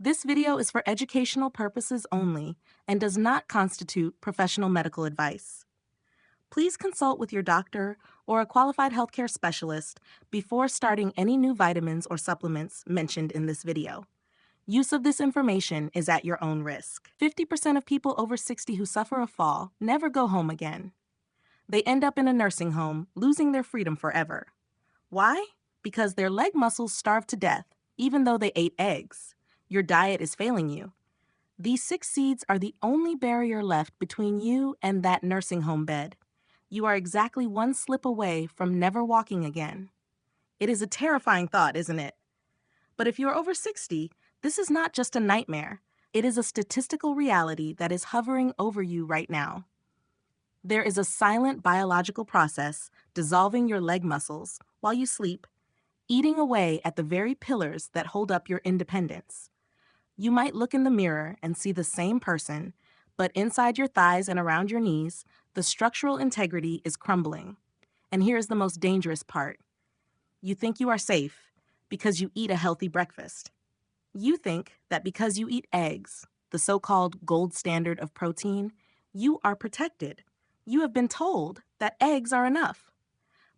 This video is for educational purposes only and does not constitute professional medical advice. Please consult with your doctor or a qualified healthcare specialist before starting any new vitamins or supplements mentioned in this video. Use of this information is at your own risk. 50% of people over 60 who suffer a fall never go home again. They end up in a nursing home, losing their freedom forever. Why? Because their leg muscles starved to death, even though they ate eggs. Your diet is failing you. These 6 seeds are the only barrier left between you and that nursing home bed. You are exactly one slip away from never walking again. It is a terrifying thought, isn't it? But if you're over 60, this is not just a nightmare. It is a statistical reality that is hovering over you right now. There is a silent biological process dissolving your leg muscles while you sleep, eating away at the very pillars that hold up your independence. You might look in the mirror and see the same person, but inside your thighs and around your knees, the structural integrity is crumbling. And here's the most dangerous part. You think you are safe because you eat a healthy breakfast. You think that because you eat eggs, the so-called gold standard of protein, you are protected. You have been told that eggs are enough.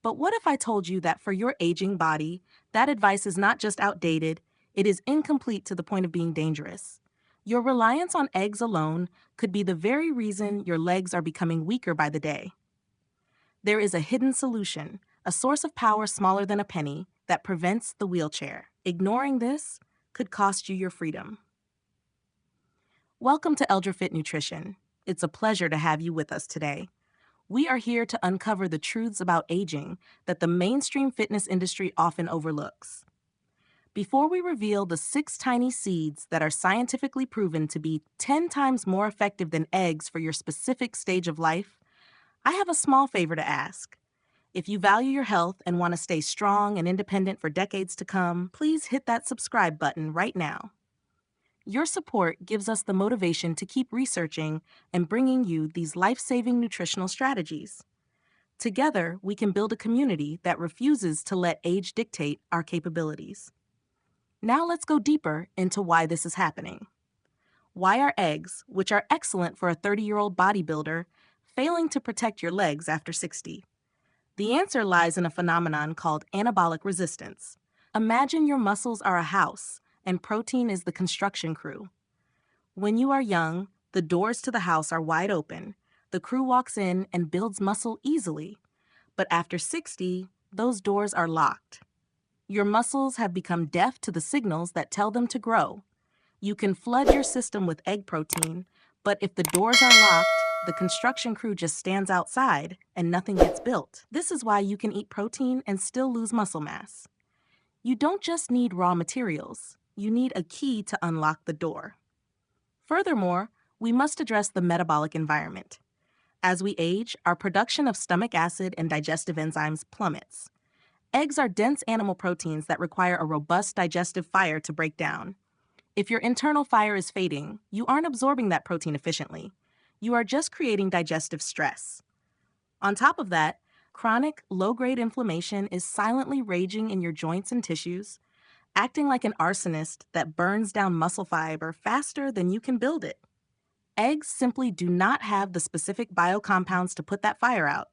But what if I told you that for your aging body, that advice is not just outdated, it is incomplete to the point of being dangerous? Your reliance on eggs alone could be the very reason your legs are becoming weaker by the day. There is a hidden solution, a source of power smaller than a penny, that prevents the wheelchair. Ignoring this could cost you your freedom. Welcome to ElderFit Nutrition. It's a pleasure to have you with us today. We are here to uncover the truths about aging that the mainstream fitness industry often overlooks. Before we reveal the 6 tiny seeds that are scientifically proven to be 10 times more effective than eggs for your specific stage of life, I have a small favor to ask. If you value your health and want to stay strong and independent for decades to come, please hit that subscribe button right now. Your support gives us the motivation to keep researching and bringing you these life-saving nutritional strategies. Together, we can build a community that refuses to let age dictate our capabilities. Now let's go deeper into why this is happening. Why are eggs, which are excellent for a 30-year-old bodybuilder, failing to protect your legs after 60? The answer lies in a phenomenon called anabolic resistance. Imagine your muscles are a house, and protein is the construction crew. When you are young, the doors to the house are wide open. The crew walks in and builds muscle easily. But after 60, those doors are locked. Your muscles have become deaf to the signals that tell them to grow. You can flood your system with egg protein, but if the doors are locked, the construction crew just stands outside and nothing gets built. This is why you can eat protein and still lose muscle mass. You don't just need raw materials. You need a key to unlock the door. Furthermore, we must address the metabolic environment. As we age, our production of stomach acid and digestive enzymes plummets. Eggs are dense animal proteins that require a robust digestive fire to break down. If your internal fire is fading, you aren't absorbing that protein efficiently. You are just creating digestive stress. On top of that, chronic, low-grade inflammation is silently raging in your joints and tissues, acting like an arsonist that burns down muscle fiber faster than you can build it. Eggs simply do not have the specific biocompounds to put that fire out.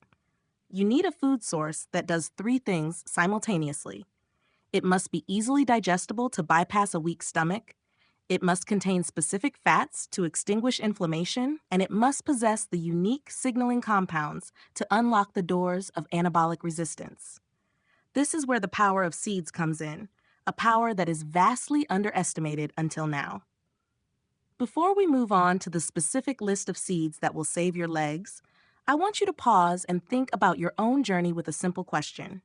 You need a food source that does 3 things simultaneously. It must be easily digestible to bypass a weak stomach. It must contain specific fats to extinguish inflammation, and it must possess the unique signaling compounds to unlock the doors of anabolic resistance. This is where the power of seeds comes in, a power that is vastly underestimated until now. Before we move on to the specific list of seeds that will save your legs, I want you to pause and think about your own journey with a simple question.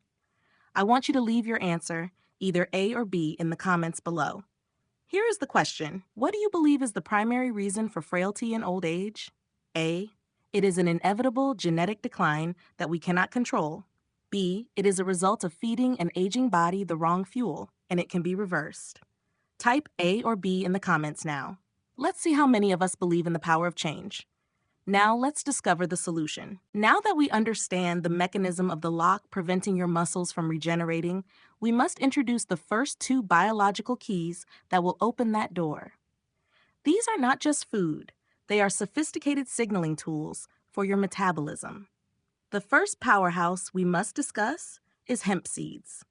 I want you to leave your answer, either A or B, in the comments below. Here is the question. What do you believe is the primary reason for frailty in old age? A. It is an inevitable genetic decline that we cannot control. B. It is a result of feeding an aging body the wrong fuel, and it can be reversed. Type A or B in the comments now. Let's see how many of us believe in the power of change. Now let's discover the solution. Now that we understand the mechanism of the lock preventing your muscles from regenerating, we must introduce the first two biological keys that will open that door. These are not just food, they are sophisticated signaling tools for your metabolism. The first powerhouse we must discuss is hemp seeds.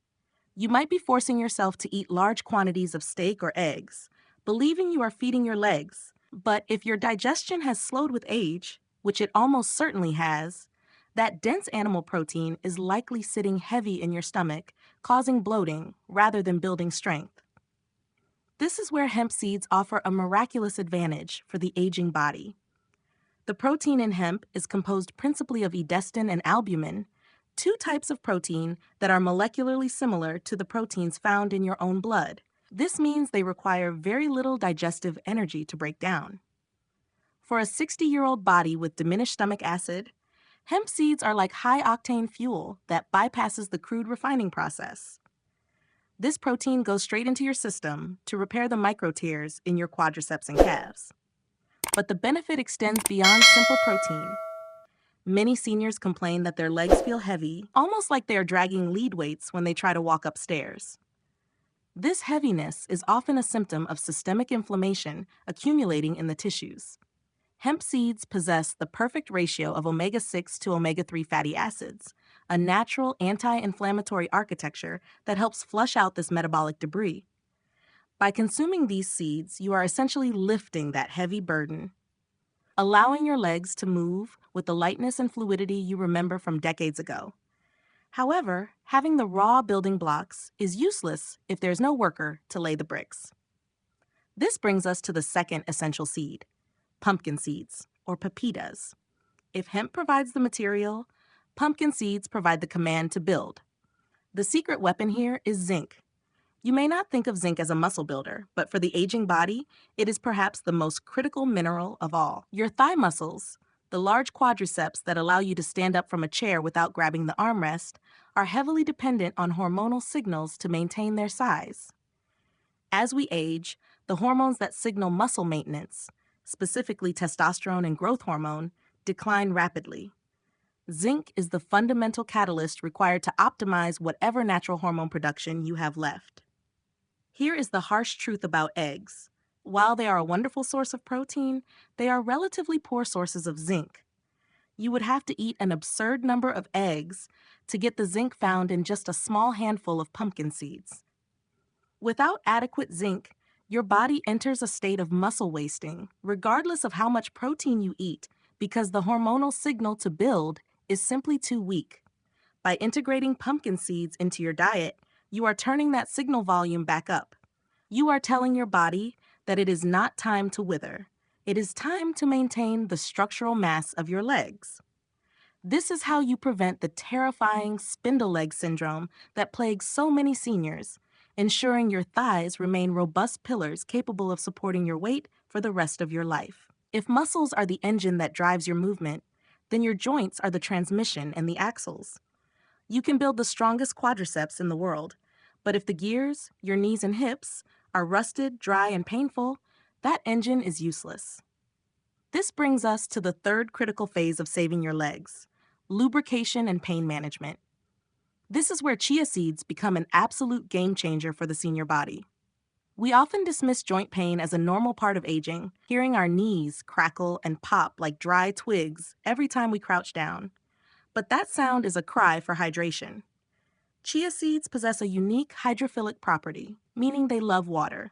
You might be forcing yourself to eat large quantities of steak or eggs, believing you are feeding your legs. But if your digestion has slowed with age, which it almost certainly has, that dense animal protein is likely sitting heavy in your stomach, causing bloating rather than building strength. This is where hemp seeds offer a miraculous advantage for the aging body. The protein in hemp is composed principally of edestin and albumin, two types of protein that are molecularly similar to the proteins found in your own blood. This means they require very little digestive energy to break down. For a 60-year-old body with diminished stomach acid, hemp seeds are like high-octane fuel that bypasses the crude refining process. This protein goes straight into your system to repair the micro tears in your quadriceps and calves. But the benefit extends beyond simple protein. Many seniors complain that their legs feel heavy, almost like they are dragging lead weights when they try to walk upstairs. This heaviness is often a symptom of systemic inflammation accumulating in the tissues. Hemp seeds possess the perfect ratio of omega-6 to omega-3 fatty acids, a natural anti-inflammatory architecture that helps flush out this metabolic debris. By consuming these seeds, you are essentially lifting that heavy burden, allowing your legs to move with the lightness and fluidity you remember from decades ago. However, having the raw building blocks is useless if there's no worker to lay the bricks. This brings us to the second essential seed, pumpkin seeds, or pepitas. If hemp provides the material, pumpkin seeds provide the command to build. The secret weapon here is zinc. You may not think of zinc as a muscle builder, but for the aging body, it is perhaps the most critical mineral of all. Your thigh muscles, the large quadriceps that allow you to stand up from a chair without grabbing the armrest, are heavily dependent on hormonal signals to maintain their size. As we age, the hormones that signal muscle maintenance, specifically testosterone and growth hormone, decline rapidly. Zinc is the fundamental catalyst required to optimize whatever natural hormone production you have left. Here is the harsh truth about eggs. While they are a wonderful source of protein, they are relatively poor sources of zinc. You would have to eat an absurd number of eggs to get the zinc found in just a small handful of pumpkin seeds. Without adequate zinc, your body enters a state of muscle wasting, regardless of how much protein you eat, because the hormonal signal to build is simply too weak. By integrating pumpkin seeds into your diet, you are turning that signal volume back up. You are telling your body that it is not time to wither. It is time to maintain the structural mass of your legs. This is how you prevent the terrifying spindle leg syndrome that plagues so many seniors, ensuring your thighs remain robust pillars capable of supporting your weight for the rest of your life. If muscles are the engine that drives your movement, then your joints are the transmission and the axles. You can build the strongest quadriceps in the world, but if the gears, your knees and hips, are rusted, dry, and painful, that engine is useless. This brings us to the third critical phase of saving your legs, lubrication and pain management. This is where chia seeds become an absolute game changer for the senior body. We often dismiss joint pain as a normal part of aging, hearing our knees crackle and pop like dry twigs every time we crouch down. But that sound is a cry for hydration. Chia seeds possess a unique hydrophilic property, meaning they love water.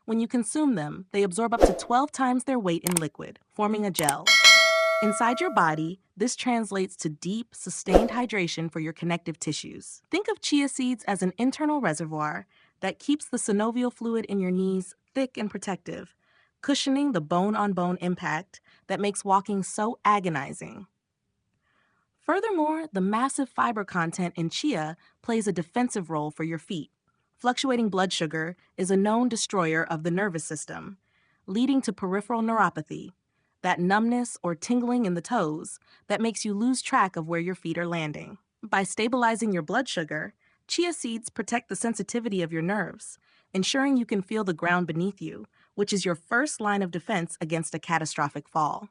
When you consume them, they absorb up to 12 times their weight in liquid, forming a gel. Inside your body, this translates to deep, sustained hydration for your connective tissues. Think of chia seeds as an internal reservoir that keeps the synovial fluid in your knees thick and protective, cushioning the bone-on-bone impact that makes walking so agonizing. Furthermore, the massive fiber content in chia plays a defensive role for your feet. Fluctuating blood sugar is a known destroyer of the nervous system, leading to peripheral neuropathy, that numbness or tingling in the toes that makes you lose track of where your feet are landing. By stabilizing your blood sugar, chia seeds protect the sensitivity of your nerves, ensuring you can feel the ground beneath you, which is your first line of defense against a catastrophic fall.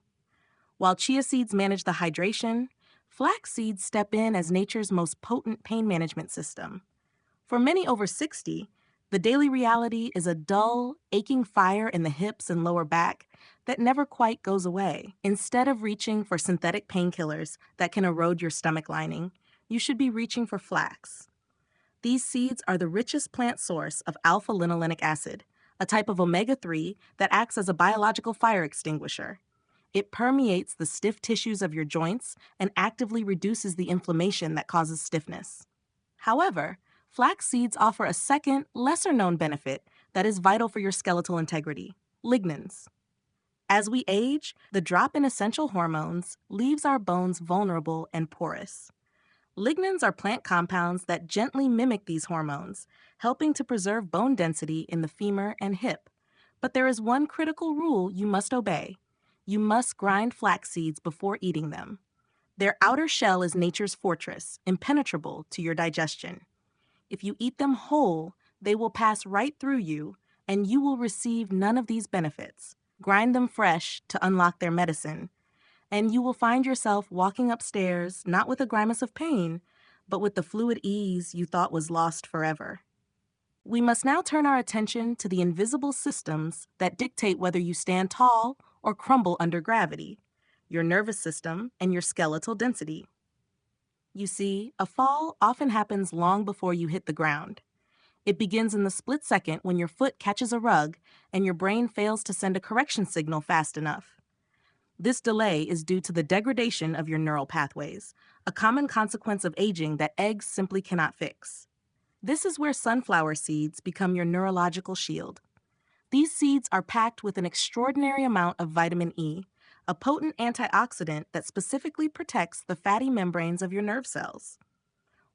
While chia seeds manage the hydration, flax seeds step in as nature's most potent pain management system. For many over 60, the daily reality is a dull, aching fire in the hips and lower back that never quite goes away. Instead of reaching for synthetic painkillers that can erode your stomach lining, you should be reaching for flax. These seeds are the richest plant source of alpha-linolenic acid, a type of omega-3 that acts as a biological fire extinguisher. It permeates the stiff tissues of your joints and actively reduces the inflammation that causes stiffness. However, flax seeds offer a second, lesser-known benefit that is vital for your skeletal integrity: lignans. As we age, the drop in essential hormones leaves our bones vulnerable and porous. Lignans are plant compounds that gently mimic these hormones, helping to preserve bone density in the femur and hip. But there is one critical rule you must obey. You must grind flax seeds before eating them. Their outer shell is nature's fortress, impenetrable to your digestion. If you eat them whole, they will pass right through you, and you will receive none of these benefits. Grind them fresh to unlock their medicine, and you will find yourself walking upstairs not with a grimace of pain, but with the fluid ease you thought was lost forever. We must now turn our attention to the invisible systems that dictate whether you stand tall or crumble under gravity: your nervous system and your skeletal density. You see, a fall often happens long before you hit the ground. It begins in the split second when your foot catches a rug and your brain fails to send a correction signal fast enough. This delay is due to the degradation of your neural pathways, a common consequence of aging that eggs simply cannot fix. This is where sunflower seeds become your neurological shield. These seeds are packed with an extraordinary amount of vitamin E, a potent antioxidant that specifically protects the fatty membranes of your nerve cells.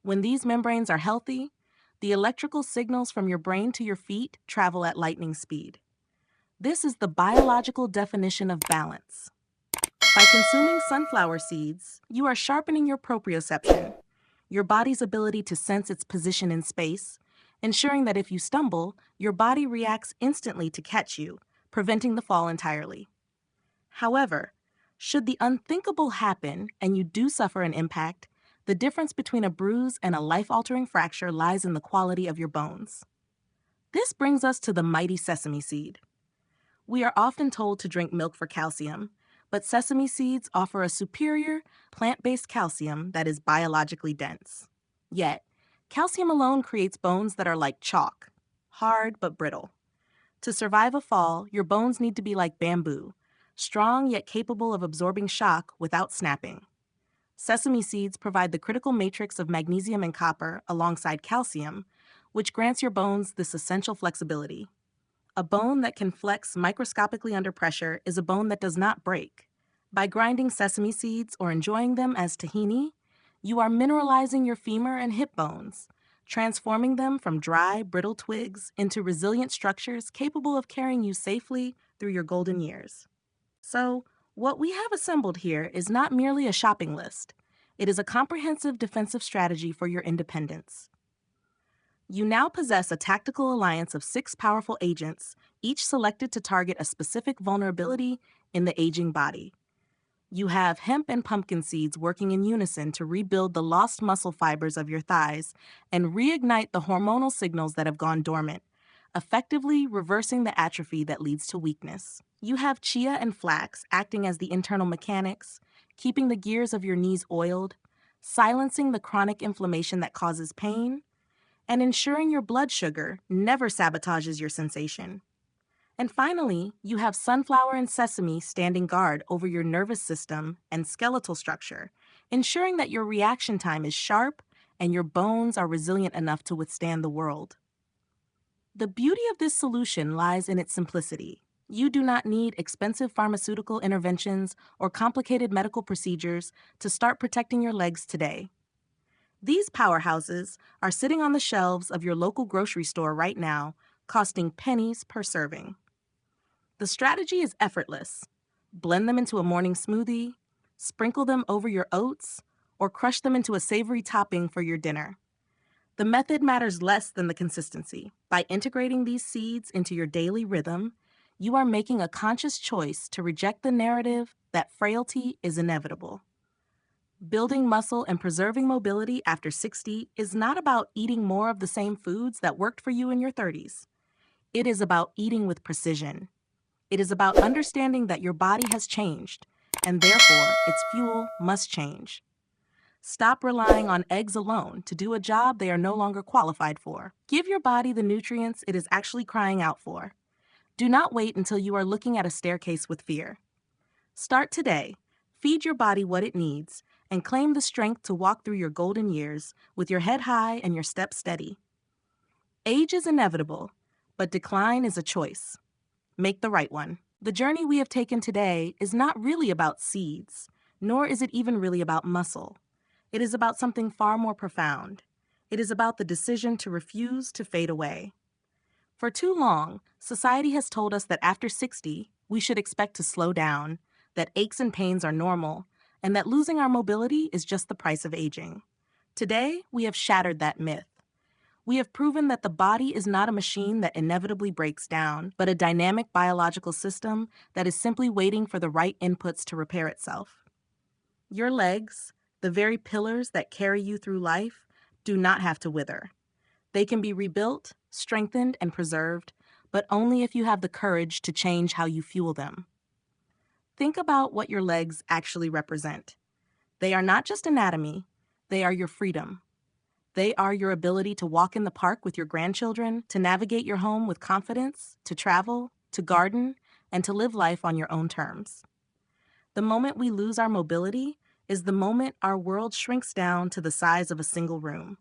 When these membranes are healthy, the electrical signals from your brain to your feet travel at lightning speed. This is the biological definition of balance. By consuming sunflower seeds, you are sharpening your proprioception, your body's ability to sense its position in space, ensuring that if you stumble, your body reacts instantly to catch you, preventing the fall entirely. However, should the unthinkable happen and you do suffer an impact, the difference between a bruise and a life-altering fracture lies in the quality of your bones. This brings us to the mighty sesame seed. We are often told to drink milk for calcium, but sesame seeds offer a superior, plant-based calcium that is biologically dense. Yet, calcium alone creates bones that are like chalk, hard but brittle. To survive a fall, your bones need to be like bamboo, strong yet capable of absorbing shock without snapping. Sesame seeds provide the critical matrix of magnesium and copper alongside calcium, which grants your bones this essential flexibility. A bone that can flex microscopically under pressure is a bone that does not break. By grinding sesame seeds or enjoying them as tahini, you are mineralizing your femur and hip bones, transforming them from dry, brittle twigs into resilient structures capable of carrying you safely through your golden years. So, what we have assembled here is not merely a shopping list. It is a comprehensive defensive strategy for your independence. You now possess a tactical alliance of 6 powerful agents, each selected to target a specific vulnerability in the aging body. You have hemp and pumpkin seeds working in unison to rebuild the lost muscle fibers of your thighs and reignite the hormonal signals that have gone dormant, effectively reversing the atrophy that leads to weakness. You have chia and flax acting as the internal mechanics, keeping the gears of your knees oiled, silencing the chronic inflammation that causes pain, and ensuring your blood sugar never sabotages your sensation. And finally, you have sunflower and sesame standing guard over your nervous system and skeletal structure, ensuring that your reaction time is sharp and your bones are resilient enough to withstand the world. The beauty of this solution lies in its simplicity. You do not need expensive pharmaceutical interventions or complicated medical procedures to start protecting your legs today. These powerhouses are sitting on the shelves of your local grocery store right now, costing pennies per serving. The strategy is effortless. Blend them into a morning smoothie, sprinkle them over your oats, or crush them into a savory topping for your dinner. The method matters less than the consistency. By integrating these seeds into your daily rhythm, you are making a conscious choice to reject the narrative that frailty is inevitable. Building muscle and preserving mobility after 60 is not about eating more of the same foods that worked for you in your 30s. It is about eating with precision. It is about understanding that your body has changed, and therefore its fuel must change. Stop relying on eggs alone to do a job they are no longer qualified for. Give your body the nutrients it is actually crying out for. Do not wait until you are looking at a staircase with fear. Start today. Feed your body what it needs and claim the strength to walk through your golden years with your head high and your steps steady. Age is inevitable, but decline is a choice. Make the right one. The journey we have taken today is not really about seeds, nor is it even really about muscle. It is about something far more profound. It is about the decision to refuse to fade away. For too long, society has told us that after 60, we should expect to slow down, that aches and pains are normal, and that losing our mobility is just the price of aging. Today, we have shattered that myth. We have proven that the body is not a machine that inevitably breaks down, but a dynamic biological system that is simply waiting for the right inputs to repair itself. Your legs, the very pillars that carry you through life, do not have to wither. They can be rebuilt, strengthened, and preserved, but only if you have the courage to change how you fuel them. Think about what your legs actually represent. They are not just anatomy, they are your freedom. They are your ability to walk in the park with your grandchildren, to navigate your home with confidence, to travel, to garden, and to live life on your own terms. The moment we lose our mobility is the moment our world shrinks down to the size of a single room.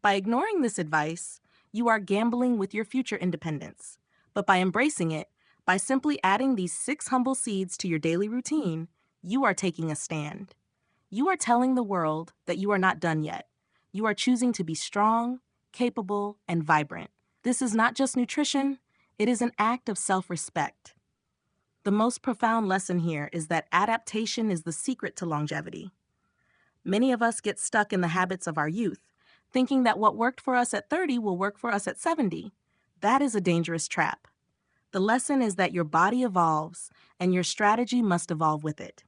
By ignoring this advice, you are gambling with your future independence. But by embracing it, by simply adding these 6 humble seeds to your daily routine, you are taking a stand. You are telling the world that you are not done yet. You are choosing to be strong, capable, and vibrant. This is not just nutrition, it is an act of self-respect. The most profound lesson here is that adaptation is the secret to longevity. Many of us get stuck in the habits of our youth, thinking that what worked for us at 30 will work for us at 70. That is a dangerous trap. The lesson is that your body evolves, and your strategy must evolve with it.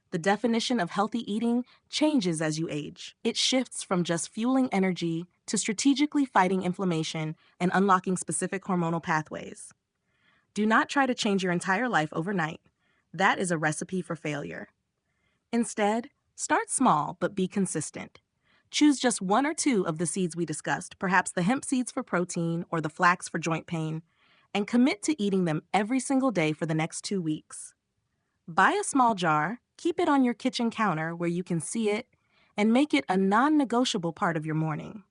The definition of healthy eating changes as you age. It shifts from just fueling energy to strategically fighting inflammation and unlocking specific hormonal pathways. Do not try to change your entire life overnight. That is a recipe for failure. Instead, start small but be consistent. Choose just 1 or 2 of the seeds we discussed, perhaps the hemp seeds for protein or the flax for joint pain, and commit to eating them every single day for the next 2 weeks. Buy a small jar, keep it on your kitchen counter where you can see it, and make it a non-negotiable part of your morning.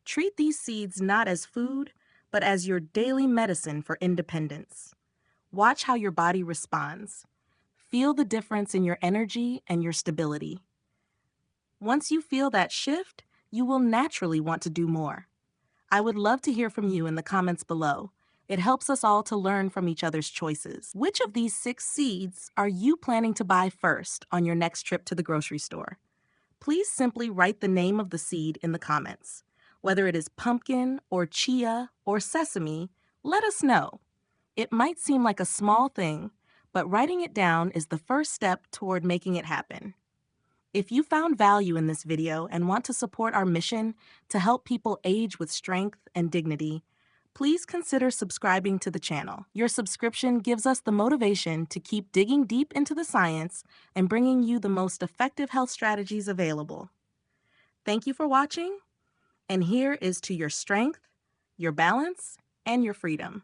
Treat these seeds not as food, but as your daily medicine for independence. Watch how your body responds. Feel the difference in your energy and your stability. Once you feel that shift, you will naturally want to do more. I would love to hear from you in the comments below. It helps us all to learn from each other's choices. Which of these 6 seeds are you planning to buy first on your next trip to the grocery store? Please simply write the name of the seed in the comments. Whether it is pumpkin or chia or sesame, let us know. It might seem like a small thing, but writing it down is the first step toward making it happen. If you found value in this video and want to support our mission to help people age with strength and dignity, please consider subscribing to the channel. Your subscription gives us the motivation to keep digging deep into the science and bringing you the most effective health strategies available. Thank you for watching, and here is to your strength, your balance, and your freedom.